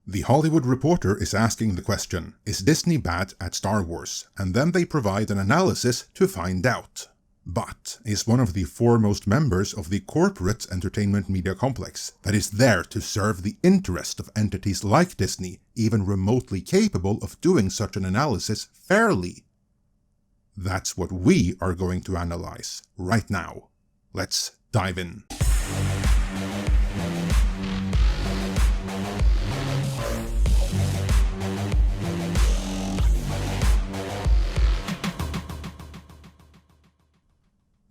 The Hollywood Reporter is asking the question, is Disney bad at Star Wars? And then they provide an analysis to find out. But is one of the foremost members of the corporate entertainment media complex that is there to serve the interest of entities like Disney even remotely capable of doing such an analysis fairly? That's what we are going to analyze right now. Let's dive in.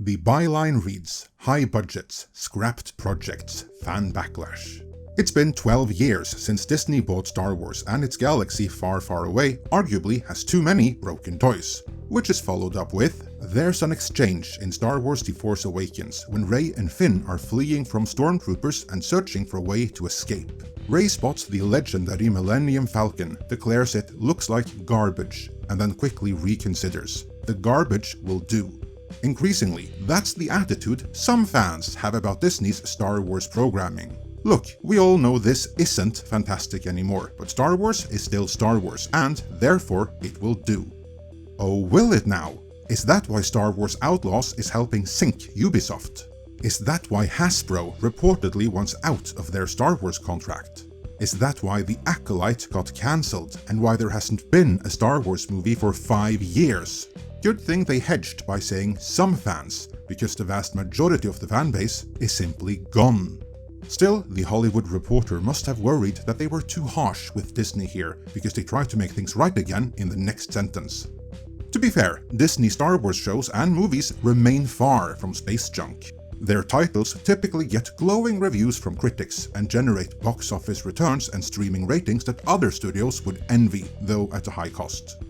The byline reads, high budgets, scrapped projects, fan backlash. It's been 12 years since Disney bought Star Wars, and its galaxy far, far away arguably has too many broken toys. Which is followed up with, there's an exchange in Star Wars The Force Awakens when Rey and Finn are fleeing from stormtroopers and searching for a way to escape. Rey spots the legendary Millennium Falcon, declares it looks like garbage, and then quickly reconsiders. The garbage will do. Increasingly, that's the attitude some fans have about Disney's Star Wars programming. Look, we all know this isn't fantastic anymore, but Star Wars is still Star Wars, and therefore it will do. Oh, will it now? Is that why Star Wars Outlaws is helping sink Ubisoft? Is that why Hasbro reportedly wants out of their Star Wars contract? Is that why The Acolyte got cancelled, and why there hasn't been a Star Wars movie for 5 years? Good thing they hedged by saying some fans, because the vast majority of the fanbase is simply gone. Still, the Hollywood Reporter must have worried that they were too harsh with Disney here, because they tried to make things right again in the next sentence. To be fair, Disney Star Wars shows and movies remain far from space junk. Their titles typically get glowing reviews from critics and generate box office returns and streaming ratings that other studios would envy, though at a high cost.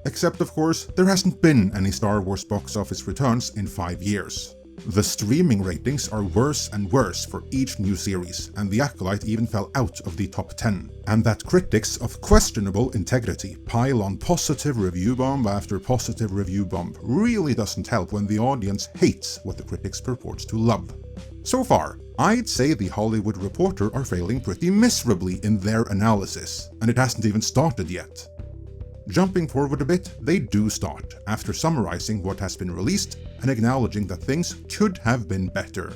Except, of course, there hasn't been any Star Wars box office returns in 5 years. The streaming ratings are worse and worse for each new series, and The Acolyte even fell out of the top 10. And that critics of questionable integrity pile on positive review bomb after positive review bomb really doesn't help when the audience hates what the critics purports to love. So far, I'd say the Hollywood Reporter are failing pretty miserably in their analysis, and it hasn't even started yet. Jumping forward a bit, they do start, after summarizing what has been released and acknowledging that things could have been better.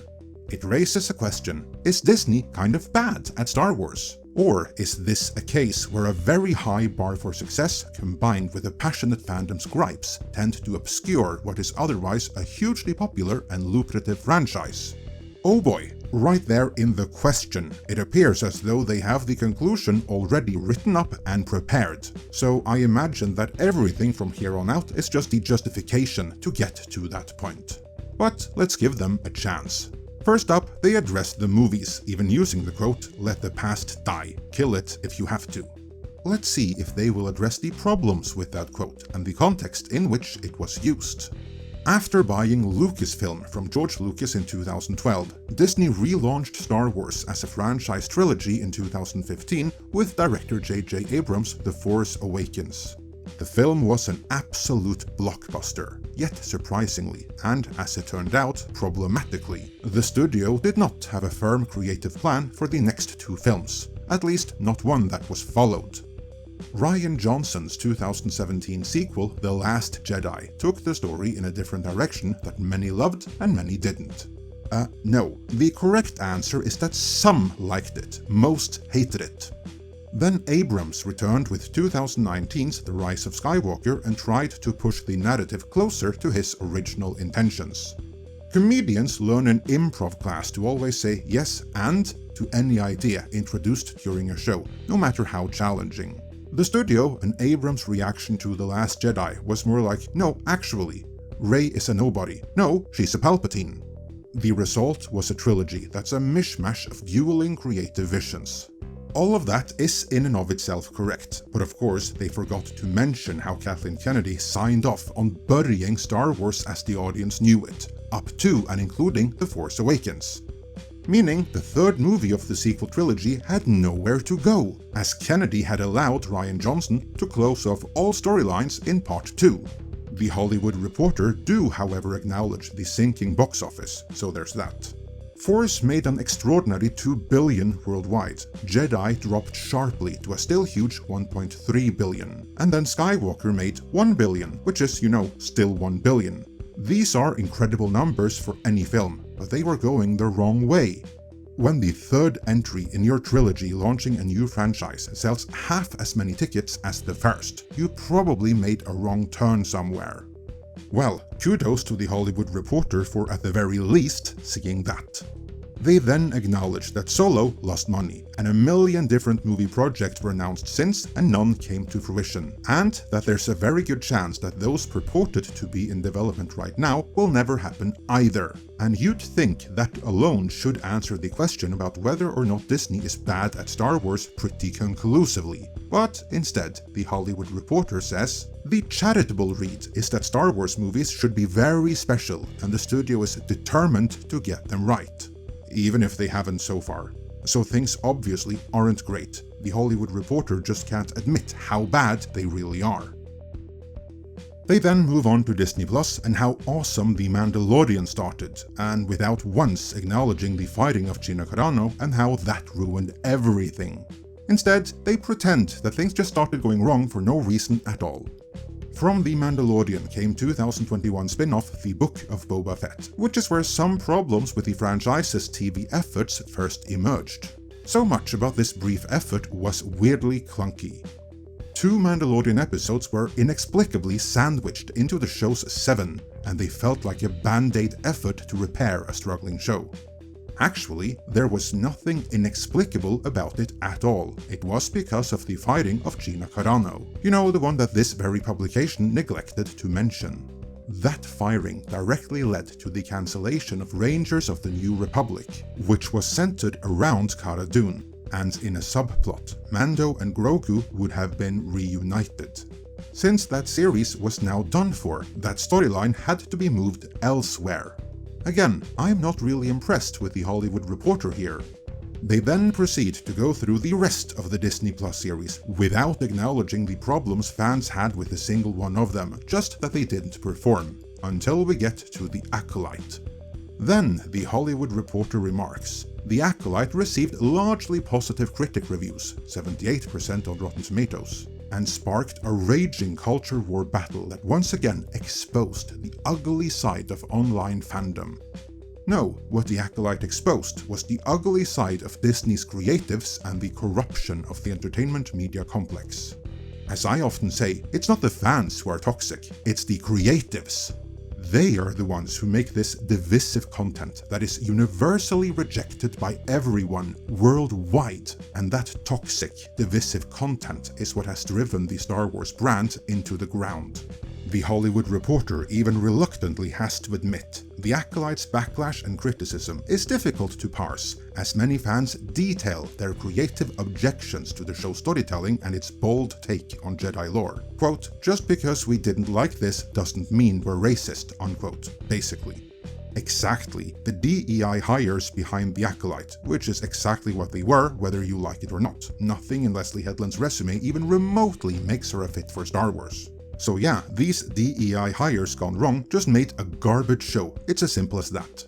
It raises a question, is Disney kind of bad at Star Wars? Or is this a case where a very high bar for success combined with a passionate fandom's gripes tend to obscure what is otherwise a hugely popular and lucrative franchise? Oh boy, right there in the question, it appears as though they have the conclusion already written up and prepared. So I imagine that everything from here on out is just the justification to get to that point. But let's give them a chance. First up, they address the movies, even using the quote, "Let the past die, kill it if you have to." Let's see if they will address the problems with that quote and the context in which it was used. After buying Lucasfilm from George Lucas in 2012, Disney relaunched Star Wars as a franchise trilogy in 2015 with director J.J. Abrams' The Force Awakens. The film was an absolute blockbuster, yet surprisingly, and as it turned out, problematically, the studio did not have a firm creative plan for the next 2 films, at least not one that was followed. Rian Johnson's 2017 sequel, The Last Jedi, took the story in a different direction that many loved and many didn't. No, the correct answer is that some liked it, most hated it. Then Abrams returned with 2019's The Rise of Skywalker and tried to push the narrative closer to his original intentions. Comedians learn in improv class to always say yes and to any idea introduced during a show, no matter how challenging. The studio and Abrams' reaction to The Last Jedi was more like, no, actually, Rey is a nobody. No, she's a Palpatine. The result was a trilogy that's a mishmash of dueling creative visions. All of that is in and of itself correct, but of course they forgot to mention how Kathleen Kennedy signed off on burying Star Wars as the audience knew it, up to and including The Force Awakens. Meaning the third movie of the sequel trilogy had nowhere to go, as Kennedy had allowed Rian Johnson to close off all storylines in Part 2. The Hollywood Reporter do, however, acknowledge the sinking box office, so there's that. Force made an extraordinary $2 billion worldwide, Jedi dropped sharply to a still huge $1.3 billion, and then Skywalker made $1 billion, which is, still $1 billion. These are incredible numbers for any film, but they were going the wrong way. When the third entry in your trilogy launching a new franchise sells half as many tickets as the first, you probably made a wrong turn somewhere. Well, kudos to The Hollywood Reporter for at the very least seeing that. They then acknowledged that Solo lost money, and a million different movie projects were announced since and none came to fruition, and that there's a very good chance that those purported to be in development right now will never happen either. And you'd think that alone should answer the question about whether or not Disney is bad at Star Wars pretty conclusively. But instead, The Hollywood Reporter says, "The charitable read is that Star Wars movies should be very special and the studio is determined to get them right. Even if they haven't so far. So things obviously aren't great. The Hollywood Reporter just can't admit how bad they really are." They then move on to Disney Plus and how awesome The Mandalorian started, and without once acknowledging the fighting of Gina Carano and how that ruined everything. Instead, they pretend that things just started going wrong for no reason at all. From The Mandalorian came 2021 spin-off The Book of Boba Fett, which is where some problems with the franchise's TV efforts first emerged. So much about this brief effort was weirdly clunky. 2 Mandalorian episodes were inexplicably sandwiched into the show's 7, and they felt like a band-aid effort to repair a struggling show. Actually, there was nothing inexplicable about it at all. It was because of the firing of Gina Carano. The one that this very publication neglected to mention. That firing directly led to the cancellation of Rangers of the New Republic, which was centered around Cara Dune, and in a subplot, Mando and Grogu would have been reunited. Since that series was now done for, that storyline had to be moved elsewhere. Again, I'm not really impressed with The Hollywood Reporter here. They then proceed to go through the rest of the Disney Plus series without acknowledging the problems fans had with a single one of them, just that they didn't perform, until we get to The Acolyte. Then The Hollywood Reporter remarks, "The Acolyte received largely positive critic reviews, 78% on Rotten Tomatoes, and sparked a raging culture war battle that once again exposed the ugly side of online fandom." No, what The Acolyte exposed was the ugly side of Disney's creatives and the corruption of the entertainment media complex. As I often say, it's not the fans who are toxic, it's the creatives. They are the ones who make this divisive content that is universally rejected by everyone worldwide, and that toxic, divisive content is what has driven the Star Wars brand into the ground. The Hollywood Reporter even reluctantly has to admit, The Acolyte's backlash and criticism is difficult to parse, as many fans detail their creative objections to the show's storytelling and its bold take on Jedi lore. Quote, "Just because we didn't like this doesn't mean we're racist," unquote, basically. Exactly, the DEI hires behind The Acolyte, which is exactly what they were, whether you like it or not. Nothing in Leslie Headland's resume even remotely makes her a fit for Star Wars. So yeah, these DEI hires gone wrong just made a garbage show, it's as simple as that.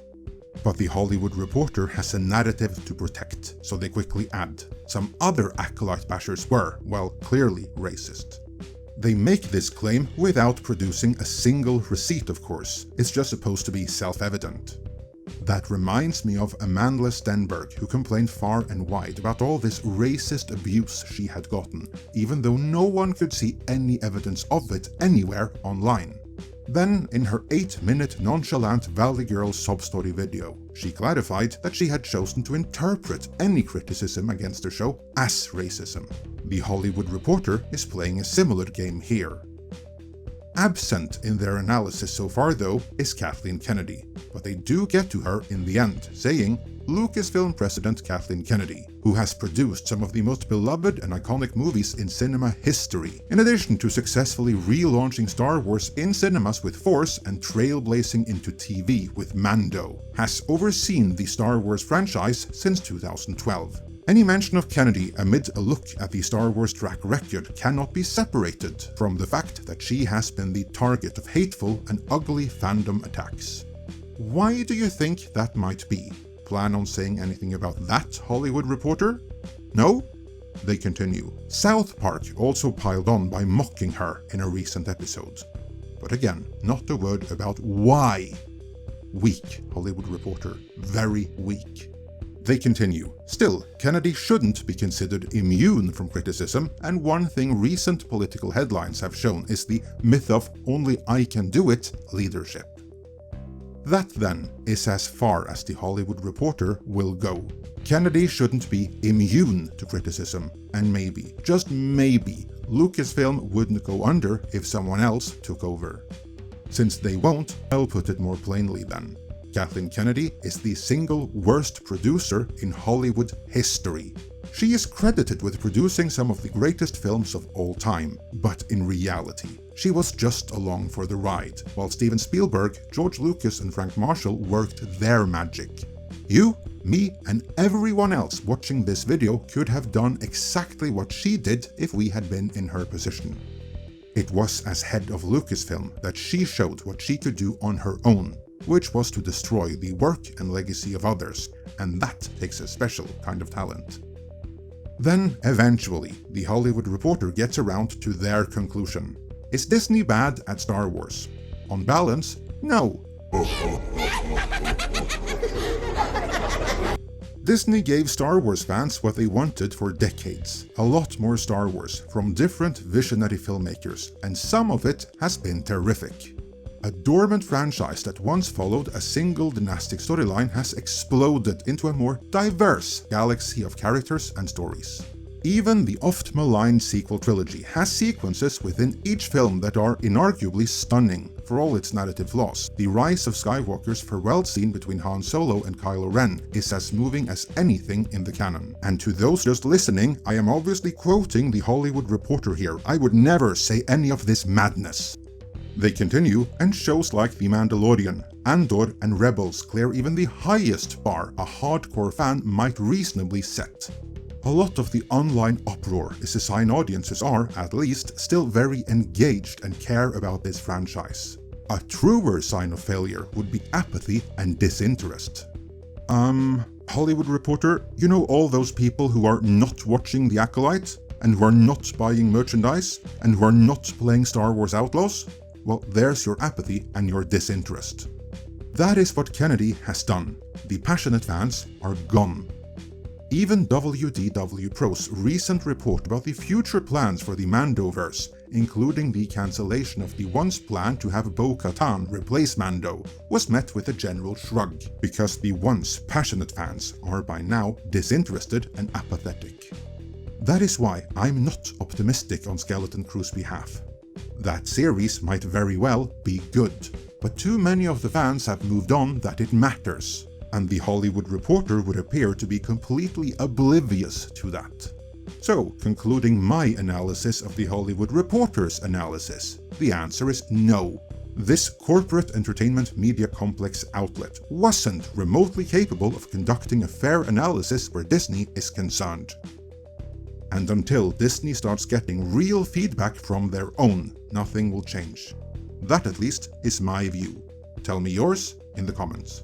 But The Hollywood Reporter has a narrative to protect, so they quickly add, some other Acolyte bashers were, well, clearly racist. They make this claim without producing a single receipt, of course, it's just supposed to be self-evident. That reminds me of Amanda Stenberg, who complained far and wide about all this racist abuse she had gotten, even though no one could see any evidence of it anywhere online. Then, in her 8-minute nonchalant Valley Girl sob story video, she clarified that she had chosen to interpret any criticism against the show as racism. The Hollywood Reporter is playing a similar game here. Absent in their analysis so far, though, is Kathleen Kennedy, but they do get to her in the end, saying, Lucasfilm president Kathleen Kennedy, who has produced some of the most beloved and iconic movies in cinema history, in addition to successfully relaunching Star Wars in cinemas with Force and trailblazing into TV with Mando, has overseen the Star Wars franchise since 2012. Any mention of Kennedy amid a look at the Star Wars track record cannot be separated from the fact that she has been the target of hateful and ugly fandom attacks. Why do you think that might be? plan on saying anything about that, Hollywood Reporter? No? They continue. South Park also piled on by mocking her in a recent episode. But again, not a word about why. Weak, Hollywood Reporter. Very weak. They continue. Still, Kennedy shouldn't be considered immune from criticism, and one thing recent political headlines have shown is the myth of only I can do it leadership. That then is as far as the Hollywood Reporter will go. Kennedy shouldn't be immune to criticism, and maybe, just maybe, Lucasfilm wouldn't go under if someone else took over. Since they won't, I'll put it more plainly then. Kathleen Kennedy is the single worst producer in Hollywood history. She is credited with producing some of the greatest films of all time, but in reality, she was just along for the ride, while Steven Spielberg, George Lucas and Frank Marshall worked their magic. You, me, and everyone else watching this video could have done exactly what she did if we had been in her position. It was as head of Lucasfilm that she showed what she could do on her own, which was to destroy the work and legacy of others, and that takes a special kind of talent. Then, eventually, the Hollywood Reporter gets around to their conclusion. Is Disney bad at Star Wars? On balance, no. Disney gave Star Wars fans what they wanted for decades. A lot more Star Wars from different visionary filmmakers, and some of it has been terrific. A dormant franchise that once followed a single dynastic storyline has exploded into a more diverse galaxy of characters and stories. Even the oft-maligned sequel trilogy has sequences within each film that are inarguably stunning, for all its narrative flaws. The rise of Skywalker's farewell scene between Han Solo and Kylo Ren is as moving as anything in the canon. And to those just listening, I am obviously quoting the Hollywood Reporter here. I would never say any of this madness. They continue, and shows like The Mandalorian, Andor and Rebels clear even the highest bar a hardcore fan might reasonably set. A lot of the online uproar is a sign audiences are, at least, still very engaged and care about this franchise. A truer sign of failure would be apathy and disinterest. Hollywood Reporter, you know all those people who are not watching The Acolyte, and who are not buying merchandise, and who are not playing Star Wars Outlaws? Well, there's your apathy and your disinterest. That is what Kennedy has done. The passionate fans are gone. Even WDW Pro's recent report about the future plans for the Mandoverse, including the cancellation of the once planned to have Bo-Katan replace Mando, was met with a general shrug, because the once passionate fans are by now disinterested and apathetic. That is why I'm not optimistic on Skeleton Crew's behalf. That series might very well be good, but too many of the fans have moved on that it matters, and the Hollywood Reporter would appear to be completely oblivious to that. So, concluding my analysis of the Hollywood Reporter's analysis, the answer is no. This corporate entertainment media complex outlet wasn't remotely capable of conducting a fair analysis where Disney is concerned. And until Disney starts getting real feedback from their own, nothing will change. That at least is my view. Tell me yours in the comments.